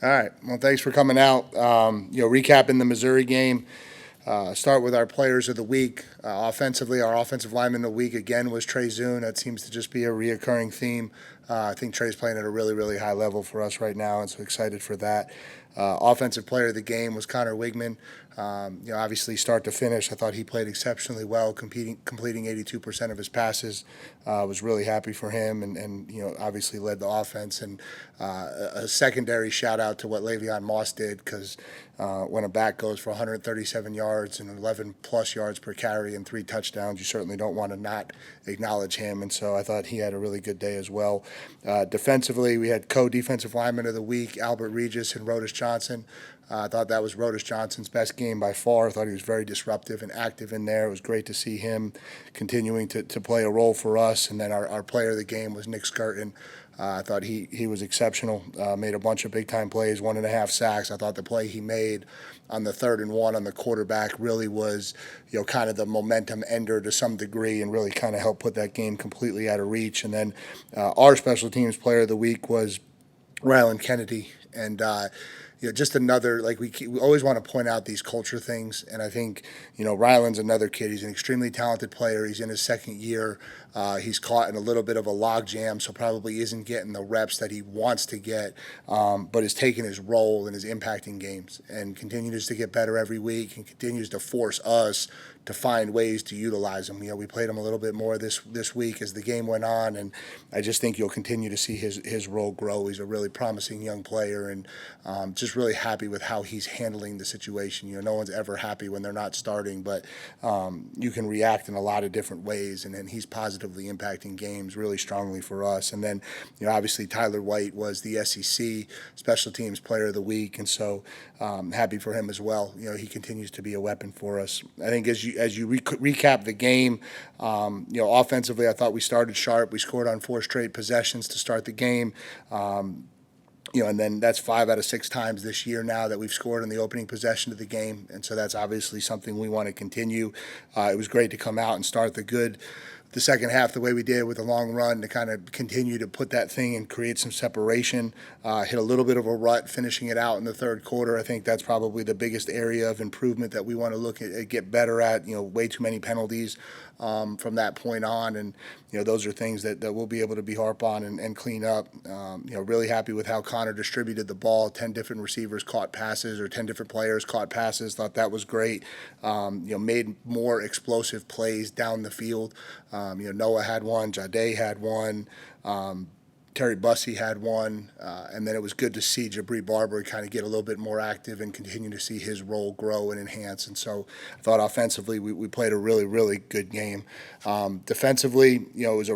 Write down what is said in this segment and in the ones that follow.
All right. Well, thanks for coming out. Recapping the Missouri game. Start with our players of the week. Offensively, our offensive lineman of the week again was Trey Zune. That seems to just be a reoccurring theme. I think Trey's playing at a really, really high level for us right now, and so excited for that. Offensive player of the game was Connor Wigman. Obviously, start to finish, I thought he played exceptionally well, completing 82% of his passes. Was really happy for him, and obviously led the offense. And a secondary shout out to what Le'Veon Moss did, because when a back goes for 137 yards and 11 plus yards per carry and 3 touchdowns, you certainly don't want to not acknowledge him. And so I thought he had a really good day as well. Defensively, we had co-defensive lineman of the week, Albert Regis and Rodas Johnson. I thought that was Rodas Johnson's best game by far. I thought he was very disruptive and active in there. It was great to see him continuing to play a role for us. And then our player of the game was Nick Skirton. I thought he was exceptional, made a bunch of big-time plays, 1.5 sacks. I thought the play he made on the 3rd and 1 on the quarterback really was, kind of the momentum ender to some degree, and really kind of helped put that game completely out of reach. And then our special teams player of the week was Rylan Kennedy. And just another, we always want to point out these culture things. And I think, Rylan's another kid. He's an extremely talented player. He's in his 2nd year. He's caught in a little bit of a log jam, so probably isn't getting the reps that he wants to get, but is taking his role and is impacting games and continues to get better every week and continues to force us to find ways to utilize him. We played him a little bit more this week as the game went on, and I just think you'll continue to see his role grow. He's a really promising young player, and just really happy with how he's handling the situation. No one's ever happy when they're not starting, but you can react in a lot of different ways, and then he's positively impacting games really strongly for us. And then, obviously Tyler White was the SEC Special Teams Player of the Week, and so happy for him as well. He continues to be a weapon for us. I think as you recap the game, offensively, I thought we started sharp. We scored on 4 straight possessions to start the game. And then that's 5 out of 6 times this year now that we've scored on the opening possession of the game. And so that's obviously something we want to continue. It was great to come out and start the second half the way we did with a long run to kind of continue to put that thing and create some separation. Hit a little bit of a rut finishing it out in the 3rd quarter. I think that's probably the biggest area of improvement that we want to look at, get better at. Way too many penalties from that point on, and those are things that we'll be able to harp on and clean up. Really happy with how Connor distributed the ball. 10 different receivers caught passes, or 10 different players caught passes. Thought that was great. Made more explosive plays down the field. Noah had one, Jade had one, Terry Bussey had one, and then it was good to see Jabri Barber kind of get a little bit more active and continue to see his role grow and enhance. And so I thought offensively we played a really, really good game. Defensively, it was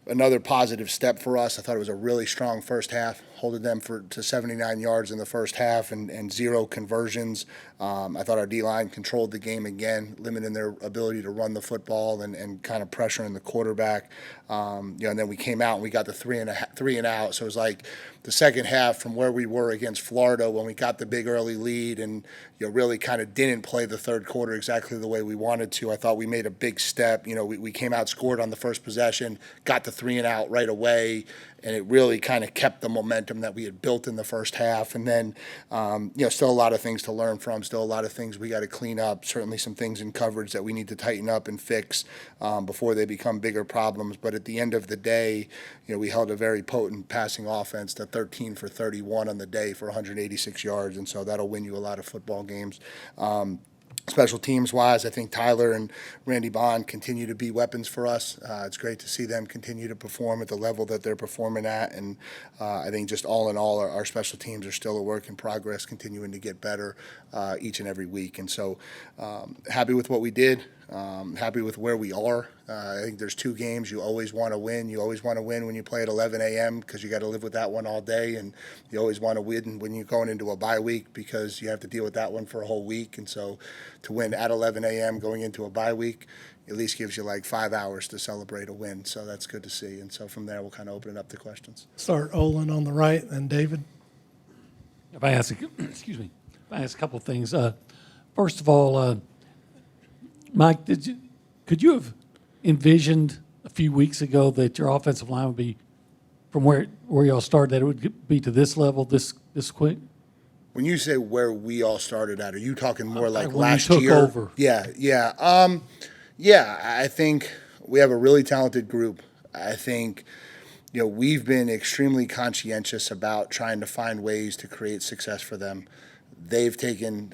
another positive step for us. I thought it was a really strong first half, holding them to 79 yards in the first half and 0 conversions. I thought our D-line controlled the game again, limiting their ability to run the football and kind of pressuring the quarterback. And then we came out and we got the 3 and out. So it was like the second half from where we were against Florida when we got the big early lead and really kind of didn't play the 3rd quarter exactly the way we wanted to. I thought we made a big step. We came out, scored on the first possession, got the 3 and out right away, and it really kind of kept the momentum that we had built in the first half. And then, still a lot of things to learn from, still a lot of things we got to clean up, certainly some things in coverage that we need to tighten up and fix before they become bigger problems. But at the end of the day, we held a very potent passing offense to 13 for 31 on the day for 186 yards, and so that'll win you a lot of football games. Special teams-wise, I think Tyler and Randy Bond continue to be weapons for us. It's great to see them continue to perform at the level that they're performing at, and I think just all in all, our special teams are still a work in progress, continuing to get better each and every week. And so happy with what we did, happy with where we are. I think there's 2 games you always want to win. You always want to win when you play at 11 a.m. because you got to live with that one all day, and you always want to win when you're going into a bye week because you have to deal with that one for a whole week. And so to win at 11 a.m. going into a bye week at least gives you like 5 hours to celebrate a win. So that's good to see. And so from there, we'll kind of open it up to questions. Start Olin on the right, and David. If I ask a couple of things. First of all, Mike, could you have envisioned a few weeks ago that your offensive line would be from where y'all started, that it would be to this level this this quick? When you say where we all started at, are you talking more like when you last took year? over. Yeah. I think we have a really talented group. I think, we've been extremely conscientious about trying to find ways to create success for them. They've taken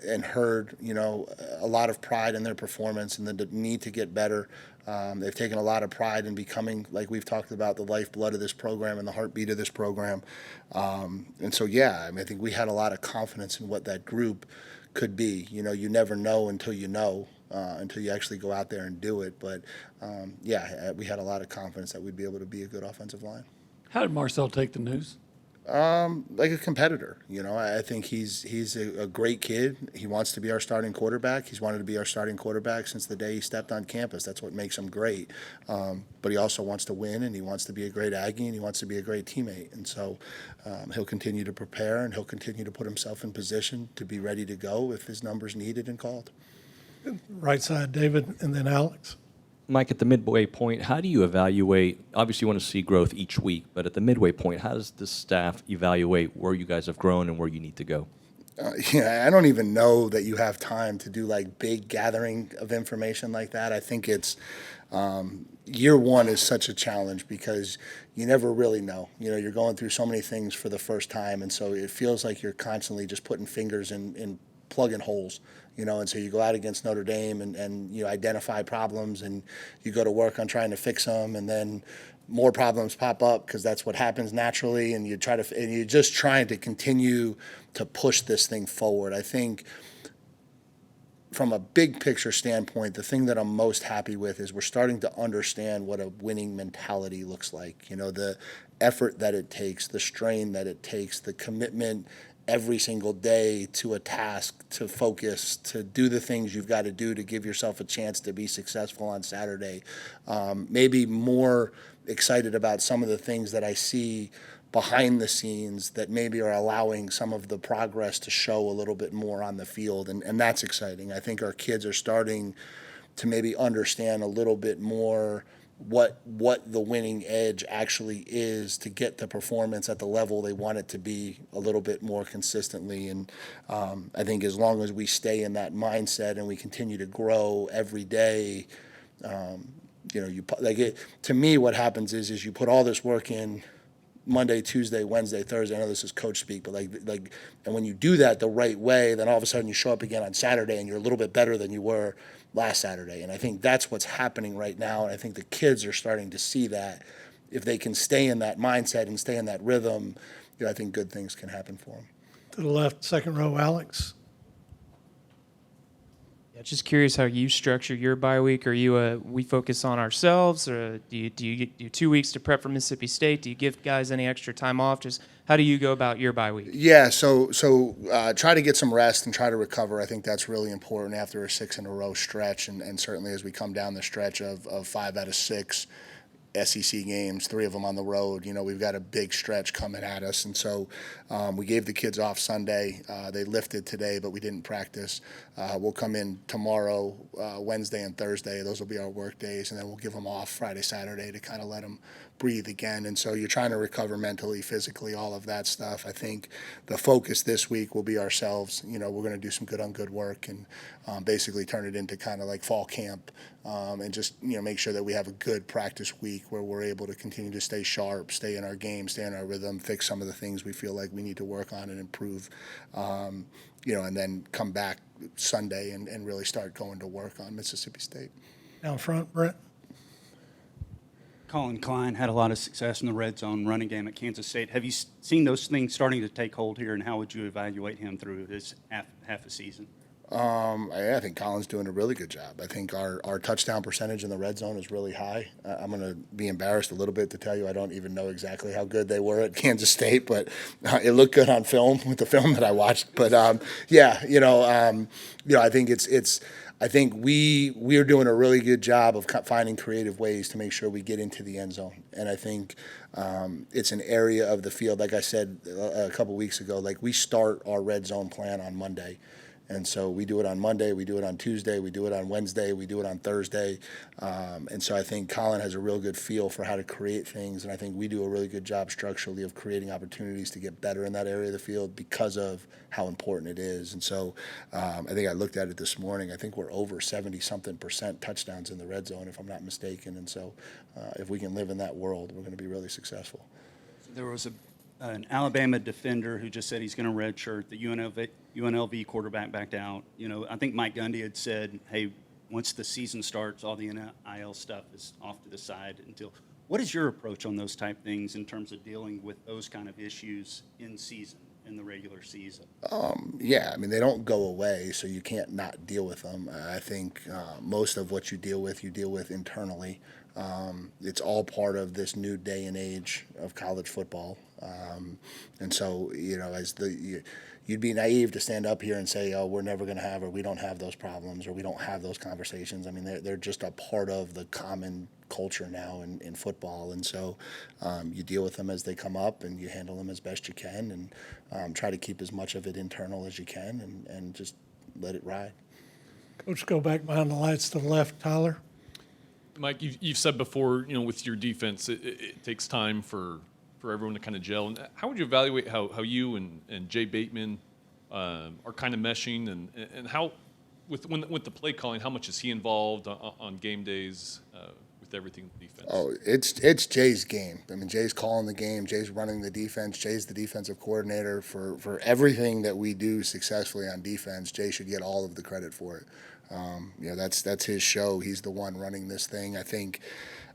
and heard, a lot of pride in their performance and the need to get better. They've taken a lot of pride in becoming, like we've talked about, the lifeblood of this program and the heartbeat of this program. And so, I think we had a lot of confidence in what that group could be. You never know until you know, until you actually go out there and do it. But, we had a lot of confidence that we'd be able to be a good offensive line. How did Marcel take the news? Like a competitor. I think he's a great kid. He wants to be our starting quarterback. He's wanted to be our starting quarterback since the day he stepped on campus. That's what makes him great. But he also wants to win, and he wants to be a great Aggie, and he wants to be a great teammate. And so he'll continue to prepare, and he'll continue to put himself in position to be ready to go if his number's needed and called. Right side, David, and then Alex. Mike, at the midway point, how do you evaluate? Obviously, you want to see growth each week, but at the midway point, how does the staff evaluate where you guys have grown and where you need to go? I don't even know that you have time to do like big gathering of information like that. I think it's year one is such a challenge because you never really know. You're going through so many things for the first time, and so it feels like you're constantly just putting fingers in plugging holes. And so you go out against Notre Dame and you identify problems and you go to work on trying to fix them, and then more problems pop up because that's what happens naturally, and you're just trying to continue to push this thing forward. I think from a big picture standpoint, the thing that I'm most happy with is we're starting to understand what a winning mentality looks like. The effort that it takes, the strain that it takes, the commitment every single day to a task, to focus, to do the things you've got to do to give yourself a chance to be successful on Saturday. Maybe more excited about some of the things that I see behind the scenes that maybe are allowing some of the progress to show a little bit more on the field, and that's exciting. I think our kids are starting to maybe understand a little bit more what the winning edge actually is to get the performance at the level they want it to be a little bit more consistently. And I think as long as we stay in that mindset and we continue to grow every day, to me, what happens is you put all this work in Monday, Tuesday, Wednesday, Thursday. I know this is coach speak, but and when you do that the right way, then all of a sudden you show up again on Saturday and you're a little bit better than you were last Saturday. And I think that's what's happening right now. And I think the kids are starting to see that if they can stay in that mindset and stay in that rhythm, I think good things can happen for them. To the left, second row, Alex. Yeah, just curious how you structure your bye week. Are you we focus on ourselves, or do you do 2 weeks to prep for Mississippi State? Do you give guys any extra time off? Just how do you go about your bye week? Yeah, so try to get some rest and try to recover. I think that's really important after a 6-in-a-row stretch, and certainly as we come down the stretch of 5 out of 6 SEC games, 3 of them on the road. We've got a big stretch coming at us, and so we gave the kids off Sunday. They lifted today, but we didn't practice. We'll come in tomorrow, Wednesday and Thursday. Those will be our work days, and then we'll give them off Friday, Saturday to kind of let them breathe again. And so you're trying to recover mentally, physically, all of that stuff. I think the focus this week will be ourselves. We're going to do some good on good work and basically turn it into kind of like fall camp and just, make sure that we have a good practice week where we're able to continue to stay sharp, stay in our game, stay in our rhythm, fix some of the things we feel like we need to work on and improve, and then come back Sunday and really start going to work on Mississippi State. Down front, Brent. Collin Klein had a lot of success in the red zone running game at Kansas State. Have you seen those things starting to take hold here, and how would you evaluate him through this half a season? I think Collin's doing a really good job. I think our touchdown percentage in the red zone is really high. I'm going to be embarrassed a little bit to tell you I don't even know exactly how good they were at Kansas State, but it looked good on film with the film that I watched. But I think I think we are doing a really good job of finding creative ways to make sure we get into the end zone. And I think it's an area of the field, like I said a couple weeks ago, like we start our red zone plan on Monday. And so we do it on Monday, we do it on Tuesday, we do it on Wednesday, we do it on Thursday. And so I think Collin has a real good feel for how to create things, and I think we do a really good job structurally of creating opportunities to get better in that area of the field because of how important it is. And so I think I looked at it this morning. I think we're over 70-something% touchdowns in the red zone, if I'm not mistaken. And so if we can live in that world, we're going to be really successful. There was an Alabama defender who just said he's going to redshirt. The UNLV quarterback backed out. I think Mike Gundy had said, hey, once the season starts, all the NIL stuff is off to the side until. What is your approach on those type things in terms of dealing with those kind of issues in season, in the regular season? Yeah, I mean, they don't go away, so you can't not deal with them. I think most of what you deal with internally. It's all part of this new day and age of college football. And so, you'd be naive to stand up here and say, oh, we're never going to have, or we don't have those problems, or we don't have those conversations. I mean, they're just a part of the common culture now in football. And so you deal with them as they come up, and you handle them as best you can, and try to keep as much of it internal as you can, and just let it ride. Coach, go back behind the lights to the left, Tyler. Mike, you've said before, with your defense, it takes time for everyone to kind of gel. And how would you evaluate how you and Jay Bateman are kind of meshing, and how with the play calling, how much is he involved on game days with everything defense? Oh, it's Jay's game. I mean, Jay's calling the game. Jay's running the defense. Jay's the defensive coordinator for everything that we do successfully on defense. Jay should get all of the credit for it. That's his show. He's the one running this thing. I think,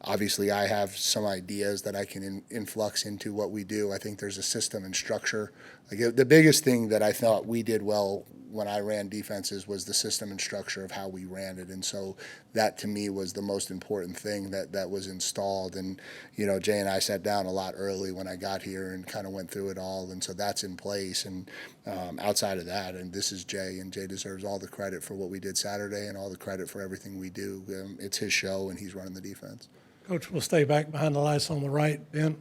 obviously, I have some ideas that I can influx into what we do. I think there's a system and structure. Like, the biggest thing that I thought we did well when I ran defenses was the system and structure of how we ran it. And so that, to me, was the most important thing that was installed. And, Jay and I sat down a lot early when I got here and kind of went through it all. And so that's in place. And outside of that, and this is Jay, and Jay deserves all the credit for what we did Saturday and all the credit for everything we do. It's his show, and he's running the defense. Coach, we'll stay back behind the lights on the right. Ben?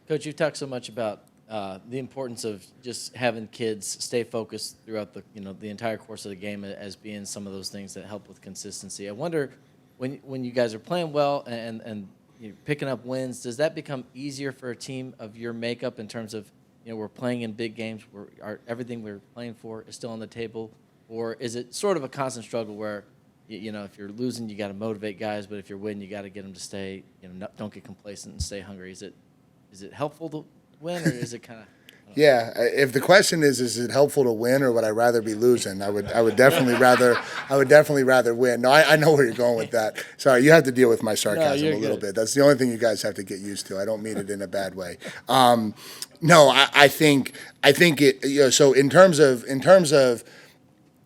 Coach, you've talked so much about the importance of just having kids stay focused throughout the entire course of the game as being some of those things that help with consistency. I wonder, when you guys are playing well and you're picking up wins, does that become easier for a team of your makeup in terms of, we're playing in big games, everything we're playing for is still on the table? Or is it sort of a constant struggle where, if you're losing, you got to motivate guys, but if you're winning, you got to get them to stay, don't get complacent and stay hungry? Is it helpful to win, or is it kind of? Yeah, if the question is it helpful to win, or would I rather be losing? I would definitely rather win. No, I know where you're going with that. Sorry, you have to deal with my sarcasm a little bit. That's the only thing you guys have to get used to. I don't mean it in a bad way. No, I think it. So in terms of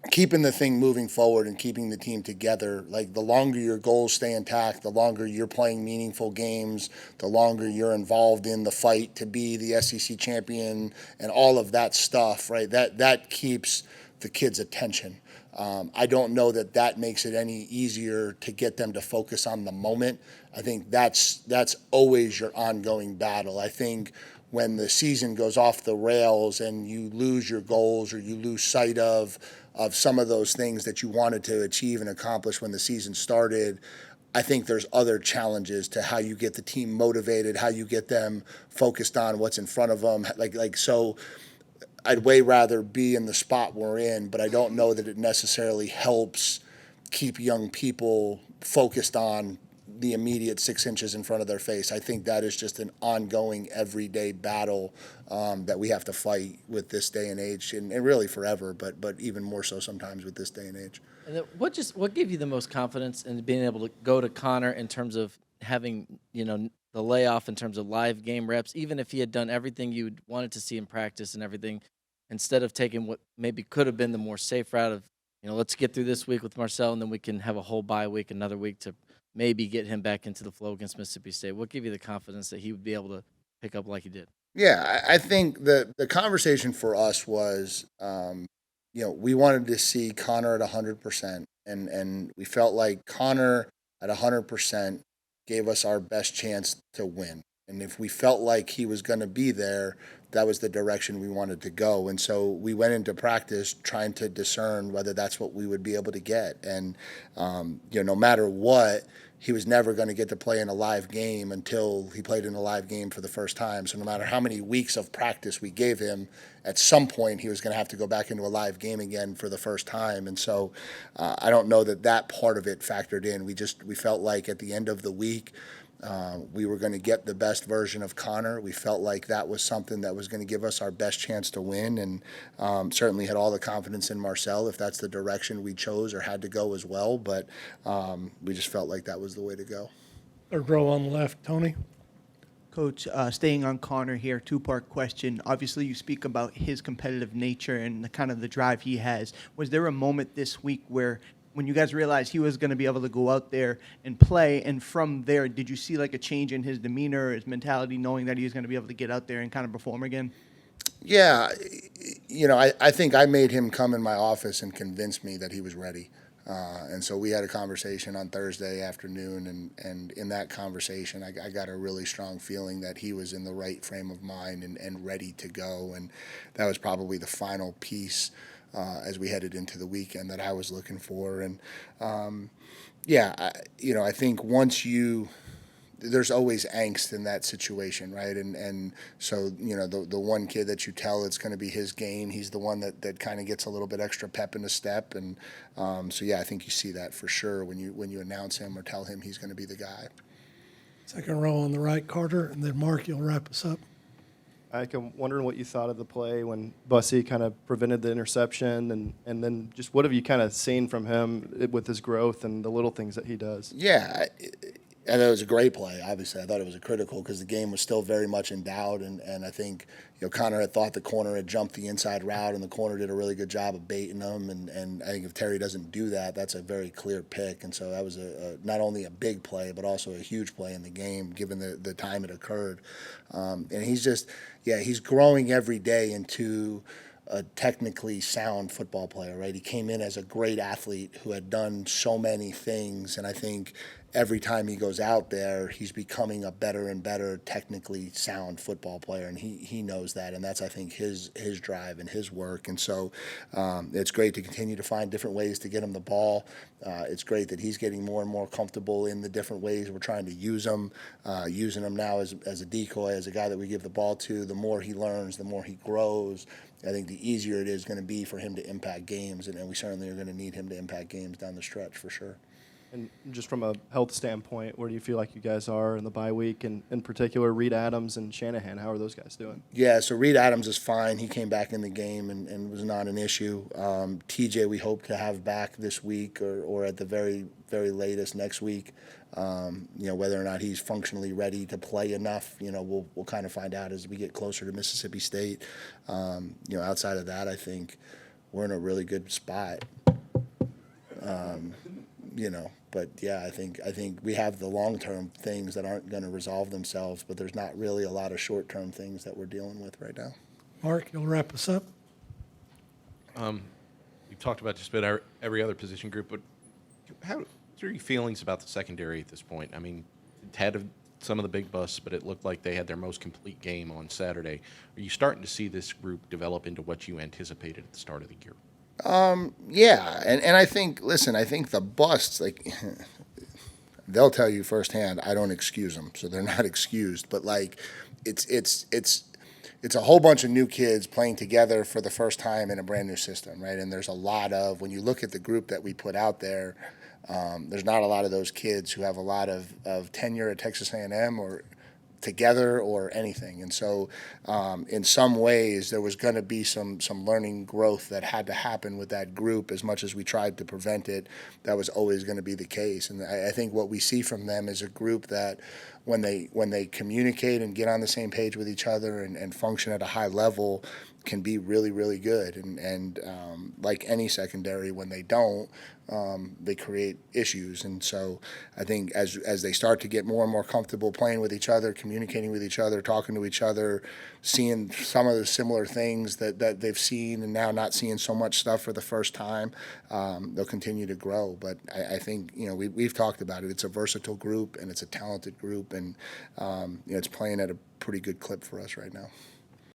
keeping the thing moving forward and keeping the team together, like, the longer your goals stay intact, the longer you're playing meaningful games, the longer you're involved in the fight to be the SEC champion and all of that stuff, right? That keeps the kids' attention. I don't know that makes it any easier to get them to focus on the moment. I think that's always your ongoing battle. I think when the season goes off the rails and you lose your goals, or you lose sight of some of those things that you wanted to achieve and accomplish when the season started, I think there's other challenges to how you get the team motivated, how you get them focused on what's in front of them. So I'd way rather be in the spot we're in, but I don't know that it necessarily helps keep young people focused on the immediate 6 inches in front of their face. I think that is just an ongoing, everyday battle that we have to fight with this day and age, and really forever, but even more so sometimes with this day and age. And then what gave you the most confidence in being able to go to Connor in terms of having the layoff in terms of live game reps, even if he had done everything you wanted to see in practice and everything, instead of taking what maybe could have been the more safe route of let's get through this week with Marcel, and then we can have a whole bye week, another week to maybe get him back into the flow against Mississippi State? What gave you the confidence that he would be able to pick up like he did? Yeah, I think the conversation for us was, we wanted to see Connor at 100%, and we felt like Connor at 100% gave us our best chance to win. And if we felt like he was going to be there, that was the direction we wanted to go. And so we went into practice trying to discern whether that's what we would be able to get. And, no matter what, he was never going to get to play in a live game until he played in a live game for the first time. So no matter how many weeks of practice we gave him, at some point he was going to have to go back into a live game again for the first time. And so I don't know that part of it factored in. We felt like at the end of the week, we were going to get the best version of Connor. We felt like that was something that was going to give us our best chance to win, and certainly had all the confidence in Marcel if that's the direction we chose or had to go as well. But we just felt like that was the way to go. Third row on the left, Tony. Coach, staying on Connor here, two-part question. Obviously, you speak about his competitive nature and the kind of the drive he has. Was there a moment this week where, when you guys realized he was going to be able to go out there and play, and from there, did you see like a change in his demeanor, his mentality, knowing that he was going to be able to get out there and kind of perform again? Yeah, I think I made him come in my office and convince me that he was ready. And so we had a conversation on Thursday afternoon, and in that conversation, I got a really strong feeling that he was in the right frame of mind and ready to go. And that was probably the final piece as we headed into the weekend that I was looking for. And, I think there's always angst in that situation, right? And so, the one kid that you tell it's going to be his game, he's the one that kind of gets a little bit extra pep in the step. And I think you see that for sure when you announce him or tell him he's going to be the guy. Second row on the right, Carter, and then Mark, you'll wrap us up. I'm wondering what you thought of the play when Bussey kind of prevented the interception, and then just what have you kind of seen from him with his growth and the little things that he does? Yeah, I thought it was a great play. Obviously, I thought it was a critical because the game was still very much in doubt, and I think Connor had thought the corner had jumped the inside route, and the corner did a really good job of baiting him. And I think if Terry doesn't do that, that's a very clear pick. And so that was not only a big play, but also a huge play in the game, given the time it occurred. And he's just, he's growing every day into a technically sound football player, right? He came in as a great athlete who had done so many things, and I think every time he goes out there, he's becoming a better and better technically sound football player, and he knows that, and that's, I think, his drive and his work. And so it's great to continue to find different ways to get him the ball. It's great that he's getting more and more comfortable in the different ways we're trying to use him, using him now as a decoy, as a guy that we give the ball to. The more he learns, the more he grows. I think the easier it is going to be for him to impact games, and we certainly are going to need him to impact games down the stretch for sure. And just from a health standpoint, where do you feel like you guys are in the bye week, and in particular, Reed Adams and Shanahan? How are those guys doing? Yeah, so Reed Adams is fine. He came back in the game and was not an issue. TJ, we hope to have back this week or at the very, very latest next week. Whether or not he's functionally ready to play enough, we'll kind of find out as we get closer to Mississippi State. Outside of that, I think we're in a really good spot. But I think we have the long-term things that aren't going to resolve themselves, but there's not really a lot of short-term things that we're dealing with right now. Mark, you'll wrap us up. You've talked about just about every other position group, but what are your feelings about the secondary at this point? I mean, it had some of the big busts, but it looked like they had their most complete game on Saturday. Are you starting to see this group develop into what you anticipated at the start of the year? And I think the busts, they'll tell you firsthand, I don't excuse them, so they're not excused. But it's a whole bunch of new kids playing together for the first time in a brand new system, right? And there's a lot of, when you look at the group that we put out there, there's not a lot of those kids who have a lot of tenure at Texas A&M or together or anything. And so in some ways there was going to be some learning growth that had to happen with that group. As much as we tried to prevent it, that was always going to be the case. And I think what we see from them is a group that when they communicate and get on the same page with each other and function at a high level, can be really, really good. And like any secondary, when they don't, they create issues. And so I think as they start to get more and more comfortable playing with each other, communicating with each other, talking to each other, seeing some of the similar things that they've seen and now not seeing so much stuff for the first time, they'll continue to grow. But I think, we've talked about it. It's a versatile group and it's a talented group, and it's playing at a pretty good clip for us right now.